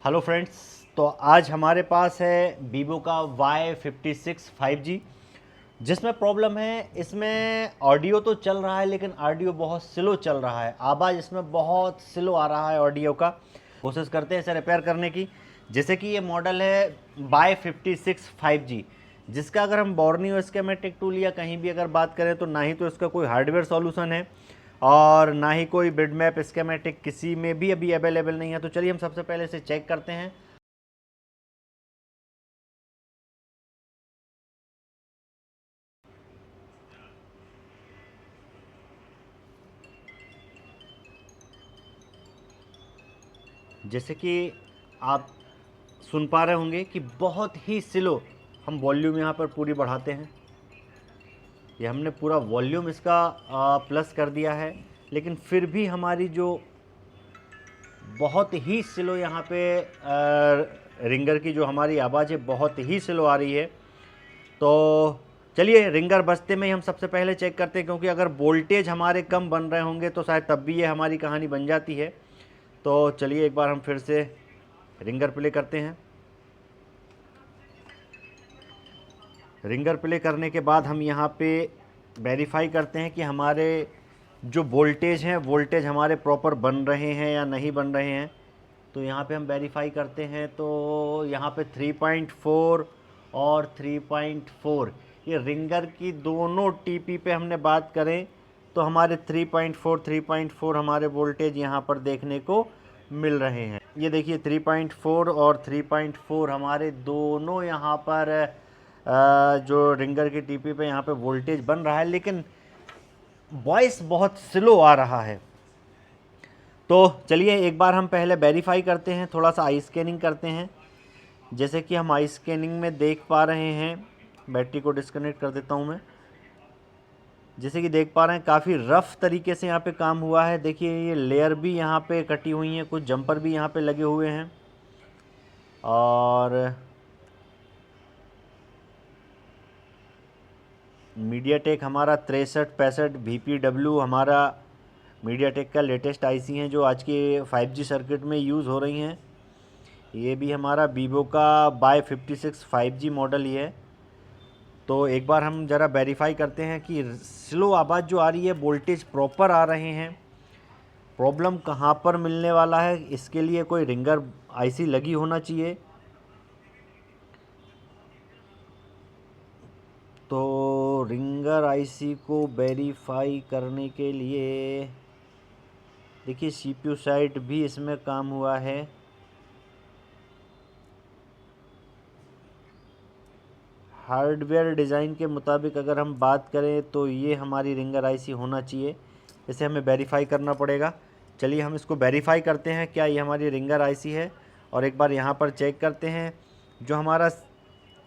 Hello friends. तो आज हमारे पास है वीवो का Y56 5G, जिसमें प्रॉब्लम है। इसमें ऑडियो तो चल रहा है लेकिन ऑडियो बहुत स्लो चल रहा है। आवाज़ इसमें बहुत स्लो आ रहा है ऑडियो का। कोशिश करते हैं इसे रिपेयर करने की। जैसे कि ये मॉडल है Y56 5G, जिसका अगर हम बोर्नियो स्कीमेटिक टूल या कहीं भी अगर बात करें तो ना ही तो इसका कोई हार्डवेयर सॉल्यूशन है और ना ही कोई बिटमैप स्कीमेटिक किसी में भी अभी अवेलेबल नहीं है। तो चलिए हम सबसे पहले इसे चेक करते हैं। जैसे कि आप सुन पा रहे होंगे कि बहुत ही स्लो हम वॉल्यूम यहाँ पर पूरी बढ़ाते हैं। ये हमने पूरा वॉल्यूम इसका प्लस कर दिया है, लेकिन फिर भी हमारी जो बहुत ही स्लो यहाँ पे रिंगर की जो हमारी आवाज़ है बहुत ही स्लो आ रही है। तो चलिए रिंगर बजते में ही हम सबसे पहले चेक करते हैं, क्योंकि अगर वोल्टेज हमारे कम बन रहे होंगे तो शायद तब भी ये हमारी कहानी बन जाती है। तो चलिए एक बार हम फिर से रिंगर प्ले करते हैं। रिंगर प्ले करने के बाद हम यहाँ पे वेरीफाई करते हैं कि हमारे जो वोल्टेज हैं वोल्टेज हमारे प्रॉपर बन रहे हैं या नहीं बन रहे हैं। तो यहाँ पे हम वेरीफाई करते हैं तो यहाँ पे 3.4 और 3.4, ये रिंगर की दोनों टीपी पे हमने बात करें तो हमारे 3.4 हमारे वोल्टेज यहाँ पर देखने को मिल रहे हैं। ये देखिए 3.4 और 3.4 हमारे दोनों यहाँ पर जो रिंगर की टीपी पे यहाँ पे वोल्टेज बन रहा है, लेकिन वॉइस बहुत स्लो आ रहा है। तो चलिए एक बार हम पहले वेरीफाई करते हैं, थोड़ा सा आई स्कैनिंग करते हैं। जैसे कि हम आई स्कैनिंग में देख पा रहे हैं, बैटरी को डिस्कनेक्ट कर देता हूँ मैं। जैसे कि देख पा रहे हैं काफ़ी रफ़ तरीके से यहाँ पे काम हुआ है। देखिए ये लेयर भी यहाँ पे कटी हुई हैं, कुछ जंपर भी यहाँ पे लगे हुए हैं। और मीडियाटेक हमारा 6365 VPW हमारा मीडियाटेक का लेटेस्ट आईसी हैं जो आज के 5G सर्किट में यूज़ हो रही हैं। ये भी हमारा वीवो का Y56 5G मॉडल ही है। तो एक बार हम ज़रा वेरीफाई करते हैं कि स्लो आवाज़ जो आ रही है वोल्टेज प्रॉपर आ रहे हैं। प्रॉब्लम कहाँ पर मिलने वाला है, इसके लिए कोई रिंगर आईसी लगी होना चाहिए। तो रिंगर आईसी को वेरीफाई करने के लिए देखिए सीपीयू साइड भी इसमें काम हुआ है। हार्डवेयर डिज़ाइन के मुताबिक अगर हम बात करें तो ये हमारी रिंगर आईसी होना चाहिए। इसे हमें वेरीफाई करना पड़ेगा। चलिए हम इसको वेरीफाई करते हैं क्या ये हमारी रिंगर आईसी है, और एक बार यहाँ पर चेक करते हैं जो हमारा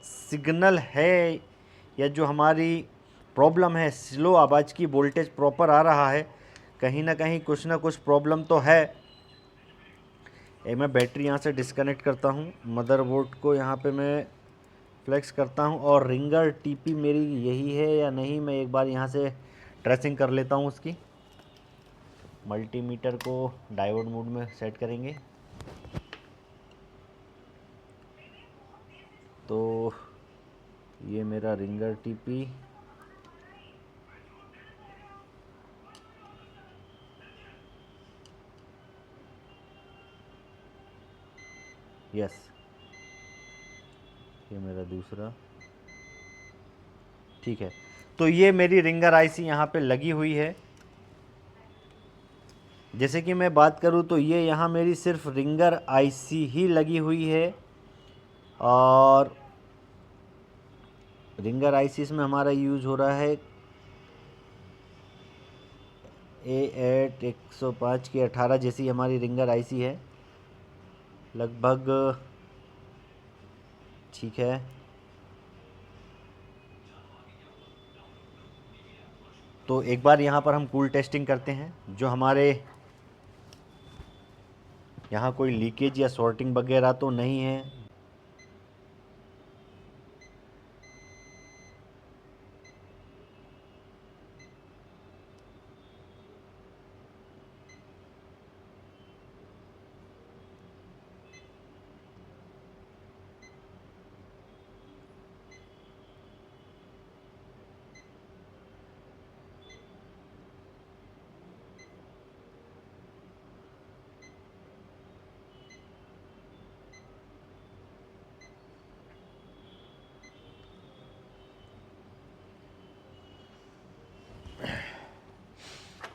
सिग्नल है या जो हमारी प्रॉब्लम है स्लो आवाज़ की, वोल्टेज प्रॉपर आ रहा है। कहीं ना कुछ प्रॉब्लम तो है। मैं बैटरी यहाँ से डिस्कनेक्ट करता हूँ, मदरबोर्ड को यहाँ पे मैं फ्लेक्स करता हूँ और रिंगर टीपी मेरी यही है या नहीं मैं एक बार यहाँ से ट्रेसिंग कर लेता हूँ उसकी। मल्टीमीटर को डायोड मोड में सेट करेंगे तो ये मेरा रिंगर टीपी यस, ये मेरा दूसरा ठीक है। तो ये मेरी रिंगर आईसी यहाँ पे लगी हुई है। जैसे कि मैं बात करूँ तो ये यहाँ मेरी सिर्फ रिंगर आईसी ही लगी हुई है, और रिंगर आईसी इसमें हमारा यूज़ हो रहा है A8 105 की 18 जैसी हमारी रिंगर आईसी है लगभग। ठीक है, तो एक बार यहाँ पर हम कूल टेस्टिंग करते हैं। जो हमारे यहाँ कोई लीकेज या सॉर्टिंग वगैरह तो नहीं है।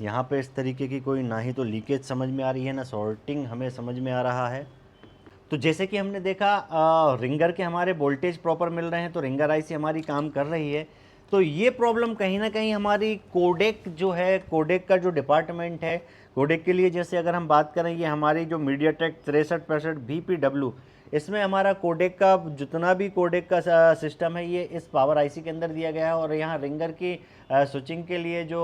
यहाँ पे इस तरीके की कोई ना ही तो लीकेज समझ में आ रही है, ना सॉर्टिंग हमें समझ में आ रहा है। तो जैसे कि हमने देखा रिंगर के हमारे वोल्टेज प्रॉपर मिल रहे हैं, तो रिंगर आईसी हमारी काम कर रही है। तो ये प्रॉब्लम कहीं ना कहीं हमारी कोडेक जो है, कोडेक का जो डिपार्टमेंट है, कोडेक के लिए जैसे अगर हम बात करें, ये हमारी जो मीडियाटेक 6365 VPW, इसमें हमारा कोडेक का जितना भी कोडेक का सिस्टम है ये इस पावर आईसी के अंदर दिया गया है। और यहाँ रिंगर की स्विचिंग के लिए जो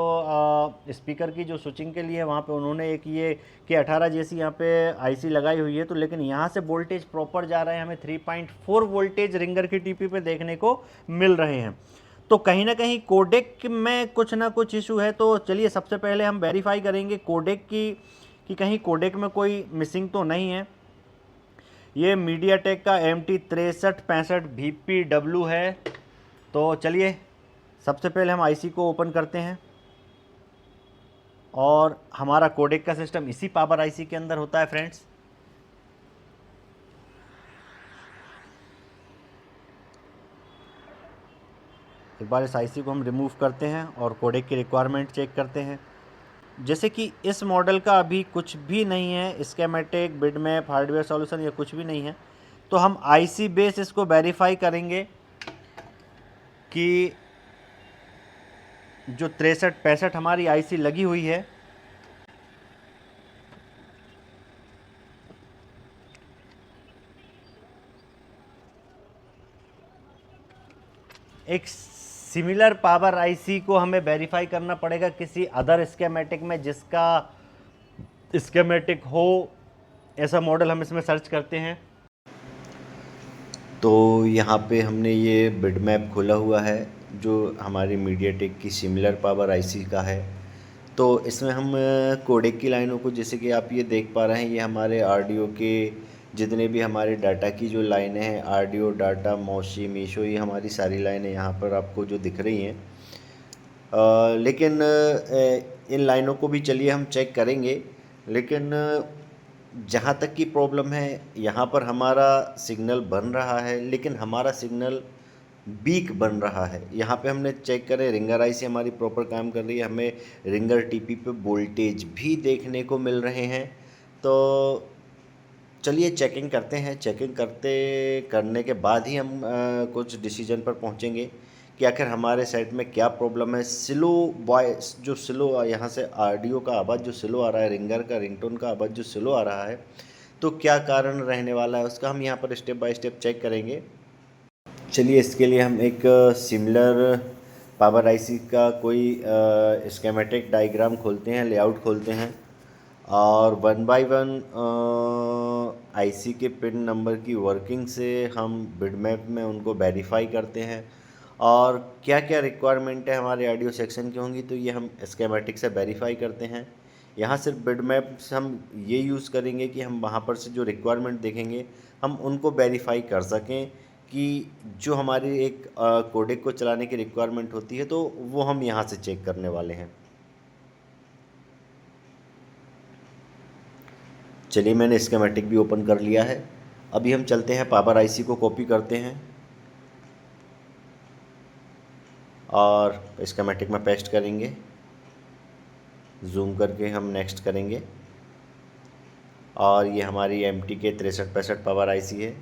स्पीकर की जो स्विचिंग के लिए वहाँ पे उन्होंने एक ये K18 जैसी यहाँ पे आईसी लगाई हुई है। तो लेकिन यहाँ से वोल्टेज प्रॉपर जा रहे हैं, हमें 3.4 वोल्टेज रिंगर की टीपी पे देखने को मिल रहे हैं। तो कहीं ना कहीं कोडेक में कुछ ना कुछ इशू है। तो चलिए सबसे पहले हम वेरीफाई करेंगे कोडेक की कि कहीं कोडेक में कोई मिसिंग तो नहीं है। ये मीडियाटेक का MT 6365 VPW है। तो चलिए सबसे पहले हम आईसी को ओपन करते हैं, और हमारा कोडेक का सिस्टम इसी पावर आईसी के अंदर होता है फ्रेंड्स। एक बार इस आईसी को हम रिमूव करते हैं और कोडेक की रिक्वायरमेंट चेक करते हैं। जैसे कि इस मॉडल का अभी कुछ भी नहीं है, स्कीमेटिक, बिटमैप, हार्डवेयर सॉल्यूशन, ये कुछ भी नहीं है। तो हम आईसी बेस इसको वेरीफाई करेंगे कि जो 6365 हमारी आईसी लगी हुई है, एक सिमिलर पावर आईसी को हमें वेरीफाई करना पड़ेगा किसी अदर स्कीमेटिक में जिसका स्कीमेटिक हो, ऐसा मॉडल हम इसमें सर्च करते हैं। तो यहाँ पे हमने ये बिटमैप खोला हुआ है जो हमारी मीडियाटेक की सिमिलर पावर आईसी का है। तो इसमें हम कोडेक की लाइनों को, जैसे कि आप ये देख पा रहे हैं, ये हमारे आरडीओ के जितने भी हमारे डाटा की जो लाइनें हैं, आरडीओ, डाटा, मौसी, मीशो, ये हमारी सारी लाइनें यहाँ पर आपको जो दिख रही हैं। लेकिन इन लाइनों को भी चलिए हम चेक करेंगे। लेकिन जहाँ तक की प्रॉब्लम है, यहाँ पर हमारा सिग्नल बन रहा है, लेकिन हमारा सिग्नल वीक बन रहा है। यहाँ पे हमने चेक करें, रिंगर आईसी हमारी प्रॉपर काम कर रही है, हमें रिंगर टीपी पे वोल्टेज भी देखने को मिल रहे हैं। तो चलिए चेकिंग करते हैं। चेकिंग करने के बाद ही हम कुछ डिसीजन पर पहुँचेंगे कि आखिर हमारे साइड में क्या प्रॉब्लम है। स्लो वॉइस जो स्लो, यहाँ से ऑडियो का आवाज़ जो स्लो आ रहा है, रिंगर का रिंगटोन का आवाज़ जो स्लो आ रहा है, तो क्या कारण रहने वाला है उसका हम यहाँ पर स्टेप बाय स्टेप चेक करेंगे। चलिए इसके लिए हम एक सिमिलर पावर आईसी का कोई स्कीमेटिक डायग्राम खोलते हैं, लेआउट खोलते हैं, और 1 बाय 1 आईसी के पिन नंबर की वर्किंग से हम बिटमैप में उनको वेरीफाई करते हैं। और क्या क्या रिक्वायरमेंट है हमारे ऑडियो सेक्शन की होंगी, तो ये हम स्कीमेटिक से वेरीफाई करते हैं। यहाँ सिर्फ बिटमैप से हम ये यूज़ करेंगे कि हम वहाँ पर से जो रिक्वायरमेंट देखेंगे हम उनको वेरीफाई कर सकें कि जो हमारी एक कोडेक को चलाने की रिक्वायरमेंट होती है, तो वो हम यहाँ से चेक करने वाले हैं। चलिए मैंने स्कीमेटिक भी ओपन कर लिया है। अभी हम चलते हैं, पावर आईसी को कॉपी करते हैं और स्कीमेटिक में पेस्ट करेंगे। जूम करके हम नेक्स्ट करेंगे, और ये हमारी MT के 6365 पावर आईसी है।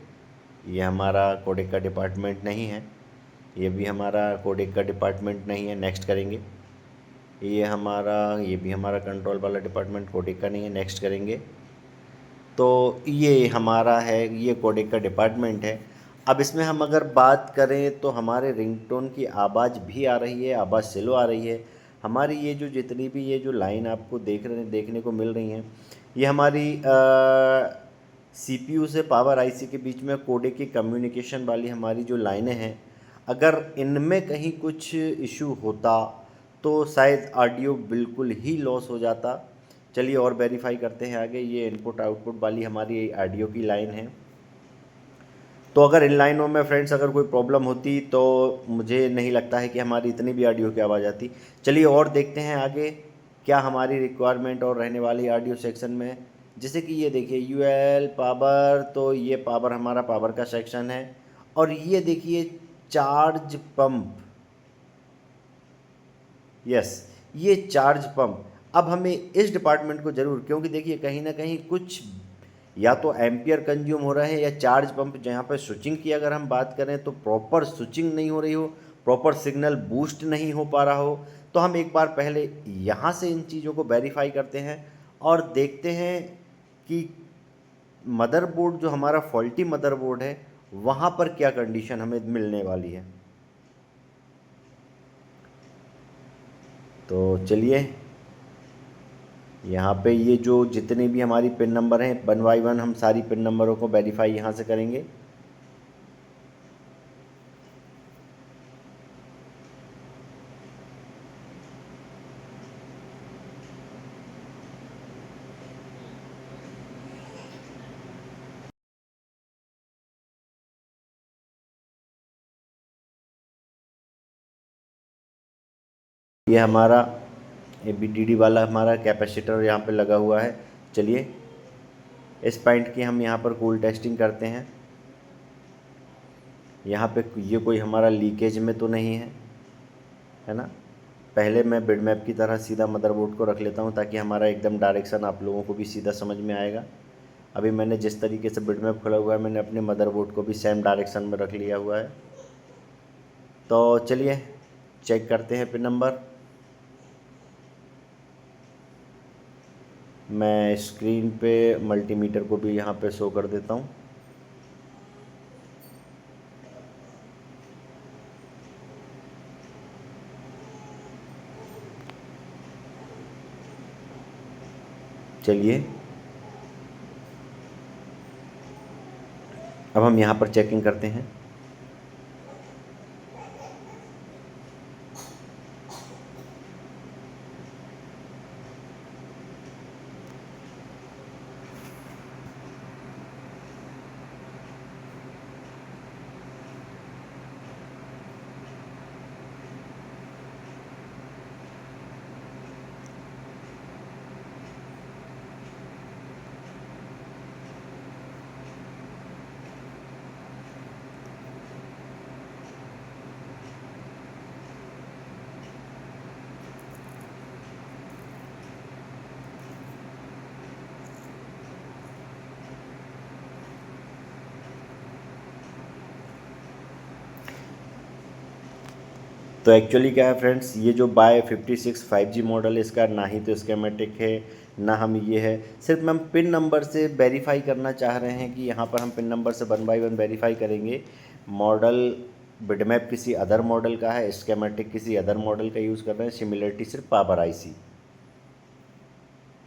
ये हमारा कोडेक का डिपार्टमेंट नहीं है, ये भी हमारा कोडेक का डिपार्टमेंट नहीं है, नेक्स्ट करेंगे। ये भी हमारा कंट्रोल वाला डिपार्टमेंट कोडेक का नहीं है, नेक्स्ट करेंगे। तो ये हमारा है, ये कोडेक का डिपार्टमेंट है। अब इसमें हम अगर बात करें तो हमारे रिंगटोन की आवाज़ भी आ रही है, आवाज़ स्लो आ रही है। हमारी ये जो जितनी भी ये जो लाइन आपको देखने को मिल रही हैं, ये हमारी CPU से पावर आईसी के बीच में कोडेक की कम्युनिकेशन वाली हमारी जो लाइनें हैं, अगर इनमें कहीं कुछ इशू होता तो शायद ऑडियो बिल्कुल ही लॉस हो जाता। चलिए और वेरीफाई करते हैं आगे। ये इनपुट आउटपुट वाली हमारी ऑडियो की लाइन है। तो अगर इन लाइनों में फ्रेंड्स अगर कोई प्रॉब्लम होती तो मुझे नहीं लगता है कि हमारी इतनी भी ऑडियो की आवाज़ आती। चलिए और देखते हैं आगे क्या हमारी रिक्वायरमेंट और रहने वाली ऑडियो सेक्शन में। जैसे कि ये देखिए UL पावर, तो ये पावर हमारा पावर का सेक्शन है। और ये देखिए चार्ज पंप, यस ये चार्ज पंप। अब हमें इस डिपार्टमेंट को ज़रूर, क्योंकि देखिए कहीं ना कहीं कुछ या तो एम्पियर कंज्यूम हो रहे हैं या चार्ज पंप जहाँ पर स्विचिंग की अगर हम बात करें तो प्रॉपर स्विचिंग नहीं हो रही हो, प्रॉपर सिग्नल बूस्ट नहीं हो पा रहा हो। तो हम एक बार पहले यहाँ से इन चीज़ों को वेरीफाई करते हैं और देखते हैं कि मदरबोर्ड जो हमारा फॉल्टी मदरबोर्ड है वहाँ पर क्या कंडीशन हमें मिलने वाली है। तो चलिए यहाँ पे ये जो जितने भी हमारी पिन नंबर हैं वन बाई वन हम सारी पिन नंबरों को वेरीफाई यहाँ से करेंगे। ये हमारा ABDD वाला हमारा कैपेसिटर यहाँ पे लगा हुआ है। चलिए इस पॉइंट की हम यहाँ पर कूल टेस्टिंग करते हैं। यहाँ पे ये कोई हमारा लीकेज में तो नहीं है ना। पहले मैं बिटमैप की तरह सीधा मदरबोर्ड को रख लेता हूँ ताकि हमारा एकदम डायरेक्शन आप लोगों को भी सीधा समझ में आएगा। अभी मैंने जिस तरीके से बिटमैप खोला हुआ है मैंने अपने मदरबोर्ड को भी सेम डायरेक्शन में रख लिया हुआ है। तो चलिए चेक करते हैं पिन नंबर। मैं स्क्रीन पे मल्टीमीटर को भी यहाँ पे शो कर देता हूँ। चलिए अब हम यहाँ पर चेकिंग करते हैं। तो एक्चुअली क्या है फ्रेंड्स, ये जो बाय 56 5G मॉडल है इसका ना ही तो स्कीमेटिक है ना हम ये है, सिर्फ हम पिन नंबर से वेरीफाई करना चाह रहे हैं कि यहाँ पर हम पिन नंबर से वन बाई वन वेरीफाई करेंगे। मॉडल बिटमैप किसी अदर मॉडल का है, स्कीमेटिक किसी अदर मॉडल का यूज़ कर रहे हैं, सिमिलरिटी सिर्फ पावर IC।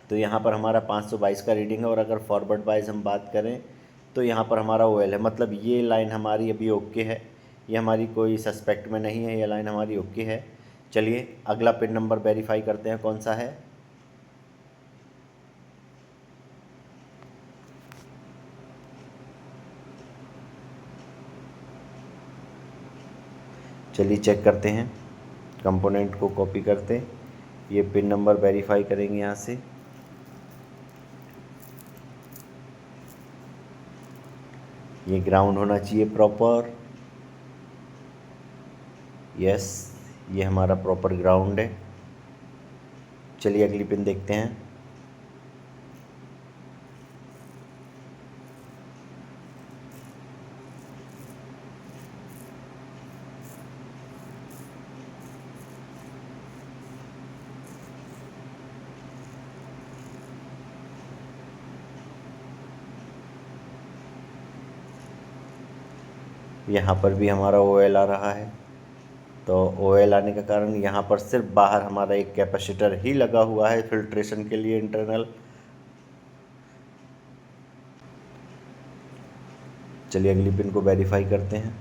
तो यहाँ पर हमारा 522 का रीडिंग है और अगर फॉरवर्ड वाइज हम बात करें तो यहाँ पर हमारा OL है, मतलब ये लाइन हमारी अभी ओके है, ये हमारी कोई सस्पेक्ट में नहीं है, ये लाइन हमारी ओके है। चलिए अगला पिन नंबर वेरीफाई करते हैं कौन सा है। चलिए चेक करते हैं, कंपोनेंट को कॉपी करते ये पिन नंबर वेरीफाई करेंगे यहाँ से। ये ग्राउंड होना चाहिए प्रॉपर, यस ये हमारा प्रॉपर ग्राउंड है। चलिए अगली पिन देखते हैं। यहाँ पर भी हमारा OL आ रहा है। तो OL आने के कारण यहाँ पर सिर्फ बाहर हमारा एक कैपेसिटर ही लगा हुआ है फिल्ट्रेशन के लिए इंटरनल। चलिए अगली पिन को वेरीफाई करते हैं,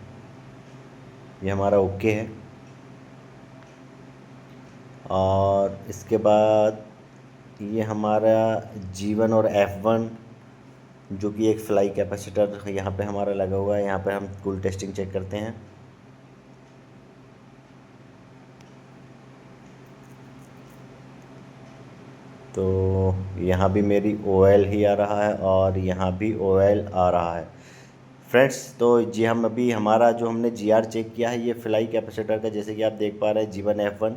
ये हमारा ओके है। और इसके बाद ये हमारा G1 और F1 जो कि एक फ्लाई कैपेसिटर यहाँ पे हमारा लगा हुआ है, यहाँ पे हम कूल टेस्टिंग चेक करते हैं। तो यहाँ भी मेरी OL ही आ रहा है और यहाँ भी OL आ रहा है फ्रेंड्स। तो जी हमने हमारा जो हमने GR चेक किया है ये फ्लाई कैपेसिटर का, जैसे कि आप देख पा रहे हैं G1 F1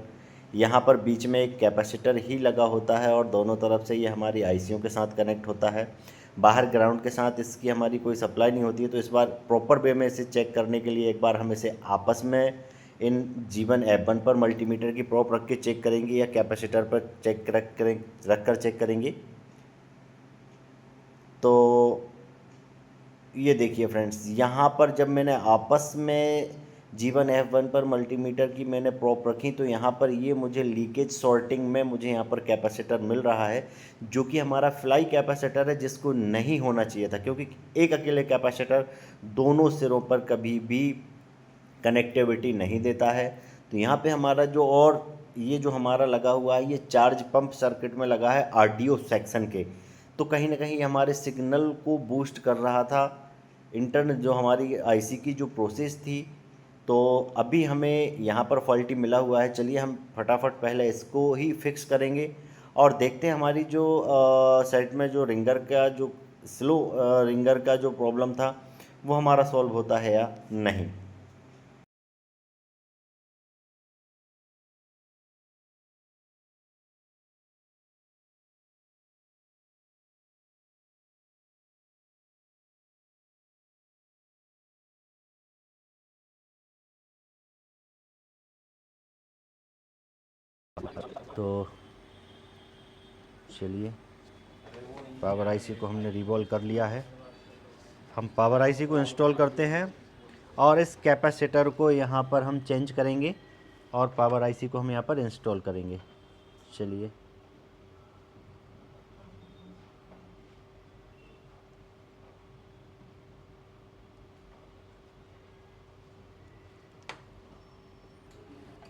यहाँ पर बीच में एक कैपेसिटर ही लगा होता है और दोनों तरफ से ये हमारी आईसीयू के साथ कनेक्ट होता है। बाहर ग्राउंड के साथ इसकी हमारी कोई सप्लाई नहीं होती है। तो इस बार प्रॉपर वे में इसे चेक करने के लिए एक बार हम इसे आपस में इन G1 F1 पर मल्टीमीटर की प्रोब रख के चेक करेंगे या कैपेसिटर पर रख कर चेक करेंगे। तो ये देखिए फ्रेंड्स, यहाँ पर जब मैंने आपस में G1 F1 पर मल्टीमीटर की मैंने प्रोब रखी तो यहाँ पर ये मुझे लीकेज सॉर्टिंग में मुझे यहाँ पर कैपेसिटर मिल रहा है, जो कि हमारा फ्लाई कैपेसिटर है, जिसको नहीं होना चाहिए था, क्योंकि एक अकेले कैपेसिटर दोनों सिरों पर कभी भी कनेक्टिविटी नहीं देता है। तो यहाँ पे हमारा जो और ये जो हमारा लगा हुआ है ये चार्ज पंप सर्किट में लगा है आरडीओ सेक्शन के। तो कहीं ना कहीं हमारे सिग्नल को बूस्ट कर रहा था इंटरनल जो हमारी आईसी की जो प्रोसेस थी। तो अभी हमें यहाँ पर फॉल्टी मिला हुआ है। चलिए हम फटाफट पहले इसको ही फिक्स करेंगे और देखते हैं हमारी जो सेट में जो रिंगर का जो स्लो रिंगर का जो प्रॉब्लम था वो हमारा सॉल्व होता है या नहीं। तो चलिए पावर आईसी को हमने रिवॉल्व कर लिया है। हम पावर आईसी को इंस्टॉल करते हैं और इस कैपेसिटर को यहाँ पर हम चेंज करेंगे और पावर आईसी को हम यहाँ पर इंस्टॉल करेंगे। चलिए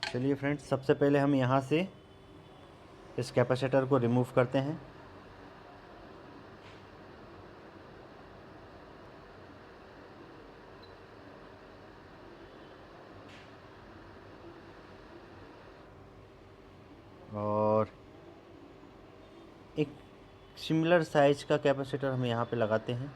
चलिए फ्रेंड्स, सबसे पहले हम यहाँ से इस कैपेसिटर को रिमूव करते हैं। और एक सिमिलर साइज का कैपेसिटर हम यहाँ पे लगाते हैं।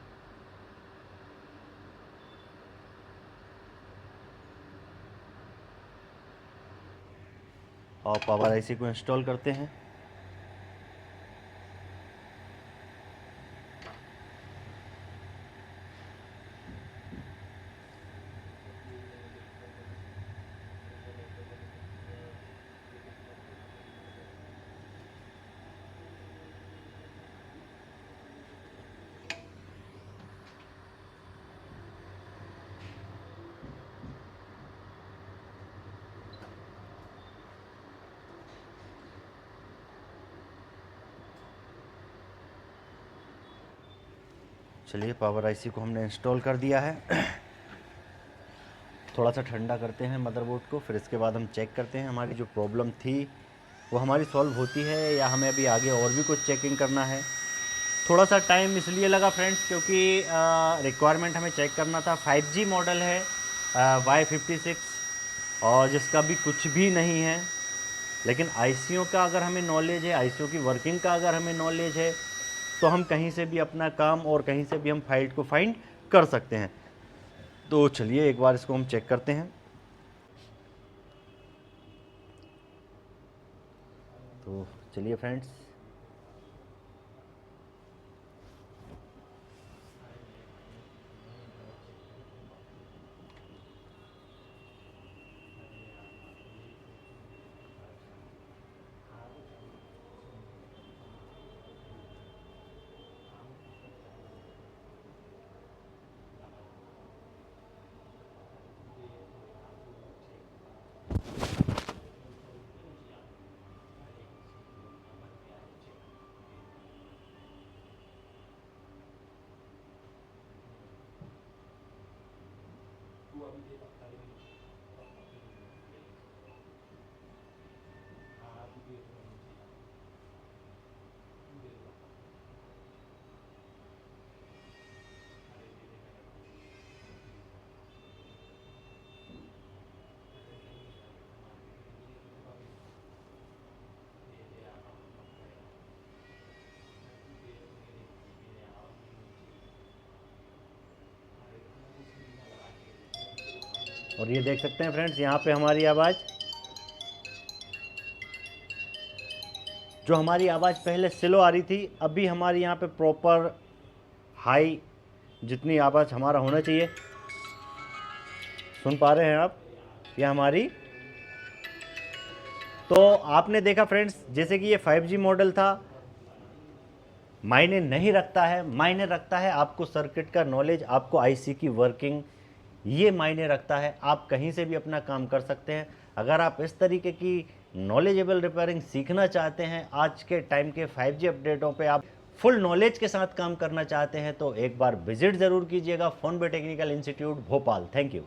और पावर आईसी को इंस्टॉल करते हैं। चलिए पावर आईसी को हमने इंस्टॉल कर दिया है। थोड़ा सा ठंडा करते हैं मदरबोर्ड को, फिर इसके बाद हम चेक करते हैं हमारी जो प्रॉब्लम थी वो हमारी सॉल्व होती है या हमें अभी आगे और भी कुछ चेकिंग करना है। थोड़ा सा टाइम इसलिए लगा फ्रेंड्स क्योंकि रिक्वायरमेंट हमें चेक करना था। 5G मॉडल है Y56 और जिसका भी कुछ भी नहीं है, लेकिन आईसीयू का अगर हमें नॉलेज है, आईसीयू की वर्किंग का अगर हमें नॉलेज है, तो हम कहीं से भी अपना काम और कहीं से भी हम फाइल को फाइंड कर सकते हैं। तो चलिए एक बार इसको हम चेक करते हैं। तो चलिए फ्रेंड्स, और ये देख सकते हैं फ्रेंड्स, यहाँ पे हमारी आवाज़ जो हमारी आवाज़ पहले स्लो आ रही थी, अभी हमारी यहाँ पे प्रॉपर हाई जितनी आवाज़ हमारा होना चाहिए, सुन पा रहे हैं आप, यह हमारी। तो आपने देखा फ्रेंड्स, जैसे कि ये 5G मॉडल था, मायने नहीं रखता है, मायने रखता है आपको सर्किट का नॉलेज, आपको आईसी की वर्किंग, ये मायने रखता है। आप कहीं से भी अपना काम कर सकते हैं। अगर आप इस तरीके की नॉलेजेबल रिपेयरिंग सीखना चाहते हैं, आज के टाइम के 5G अपडेटों पे आप फुल नॉलेज के साथ काम करना चाहते हैं, तो एक बार विजिट ज़रूर कीजिएगा Phonebay technical institute Bhopal. Thank you.